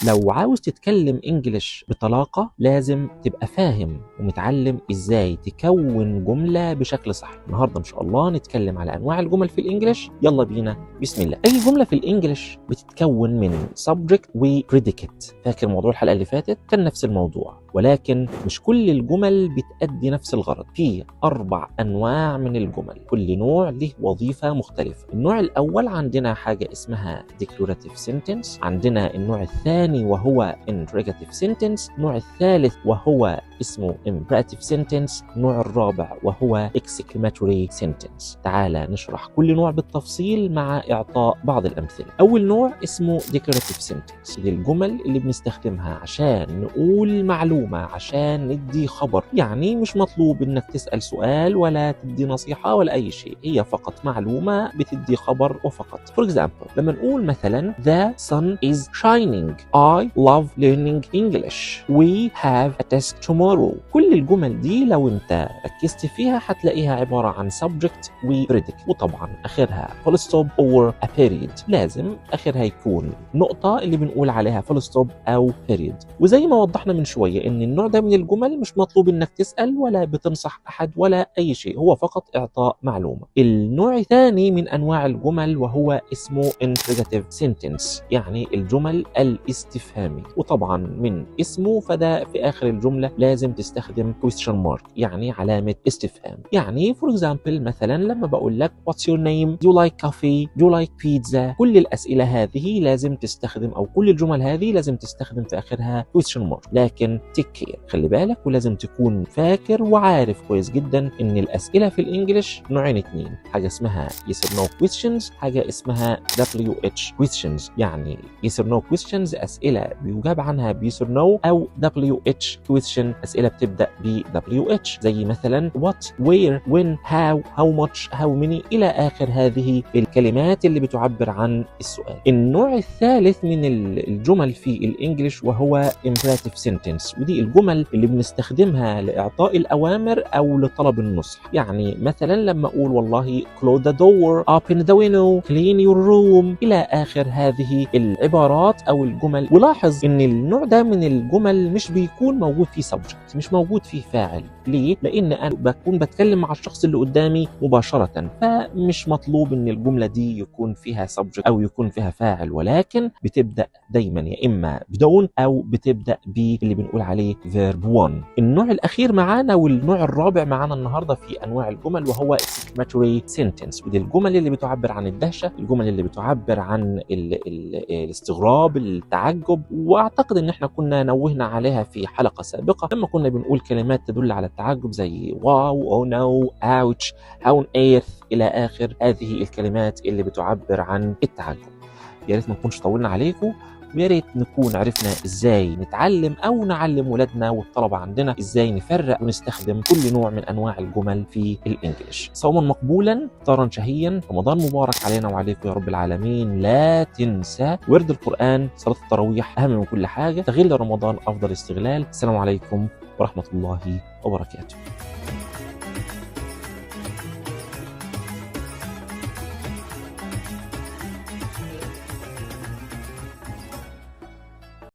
لو عاوز تتكلم انجليش بطلاقة لازم تبقى فاهم ومتعلم ازاي تكون جملة بشكل صح. النهاردة ان شاء الله نتكلم على انواع الجمل في الانجليش. يلا بينا بسم الله. اي جملة في الانجليش بتتكون من subject و predicate. فاكر موضوع الحلقة اللي فاتت كان نفس الموضوع، ولكن مش كل الجمل بتأدي نفس الغرض. في 4 أنواع من الجمل، كل نوع له وظيفة مختلفة. النوع الأول عندنا حاجة اسمها declarative sentence، عندنا النوع الثاني وهو interrogative sentence، النوع الثالث وهو اسمه imperative sentence، النوع الرابع وهو exclamatory sentence. تعالى نشرح كل نوع بالتفصيل مع إعطاء بعض الأمثلة. أول نوع اسمه declarative sentence، دي الجمل اللي بنستخدمها عشان نقول معلومة، عشان ندي خبر. يعني مش مطلوب انك تسأل سؤال ولا تدي نصيحة ولا اي شيء، هي فقط معلومة بتدي خبر وفقط. For example لما نقول مثلا the sun is shining، I love learning English، we have a test tomorrow. كل الجمل دي لو انت ركزت فيها هتلاقيها عبارة عن subject و predicate، وطبعا اخرها full stop or a period. لازم اخرها يكون نقطة اللي بنقول عليها full stop او period. وزي ما وضحنا من شوية ان النوع ده من الجمل مش مطلوب انك تسأل ولا بتنصح احد ولا اي شيء، هو فقط اعطاء معلومة. النوع الثاني من انواع الجمل وهو اسمه interrogative sentence، يعني الجمل الاستفهامي، وطبعا من اسمه فده في اخر الجملة لازم تستخدم question mark، يعني علامة استفهام. يعني for example مثلا لما بقول لك what's your name، do you like coffee، do you like pizza، كل الاسئلة هذه لازم تستخدم، او كل الجمل هذه لازم تستخدم في اخرها question mark. لكن take care، خلي بالك ولازم تكون فاكر وعارف كويس جدا ان الاسئله في الانجليش نوعين 2، حاجه اسمها yes or no questions، حاجه اسمها WH questions. يعني yes or no questions اسئله بيجاب عنها ب yes or no، او WH question اسئله بتبدا ب WH، زي مثلا what where when how how much how many الى اخر هذه الكلمات اللي بتعبر عن السؤال. النوع الثالث من الجمل في الانجليش وهو imperative sentence، ودي الجمل اللي بنستخدمها لإعطاء الأوامر أو لطلب النصح. يعني مثلا لما أقول والله close the door، open the window، clean your room إلى آخر هذه العبارات أو الجمل. ولاحظ إن النوع ده من الجمل مش بيكون موجود فيه subject، مش موجود فيه فاعل. ليه؟ لأن أنا بكون بتكلم مع الشخص اللي قدامي مباشرة، فمش مطلوب إن الجملة دي يكون فيها subject أو يكون فيها فاعل، ولكن بتبدأ دايما يا إما بدون أو بتبدأ باللي بنقول عليه verb 1. النوع الأخير معانا والنوع الرابع معانا النهاردة في أنواع الجمل وهو exclamatory sentence، ودي الجمل اللي بتعبر عن الدهشة، الجمل اللي بتعبر عن الاستغراب، التعجب. وأعتقد إن احنا كنا نوهنا عليها في حلقة سابقة لما كنا بنقول كلمات تدل على التعجب زي واو، oh no، ouch، how on earth إلى آخر هذه الكلمات اللي بتعبر عن التعجب. يا ريت ما نكونش طولنا عليكم، ويا ريت نكون عرفنا ازاي نتعلم او نعلم ولادنا والطلبه عندنا ازاي نفرق ونستخدم كل نوع من انواع الجمل في الانجليش. صوما مقبولا، افطارا شهيا، رمضان مبارك علينا وعليكم يا رب العالمين. لا تنسى ورد القرآن، صلاة التراويح اهم من كل حاجه، استغل رمضان افضل استغلال. السلام عليكم ورحمه الله وبركاته.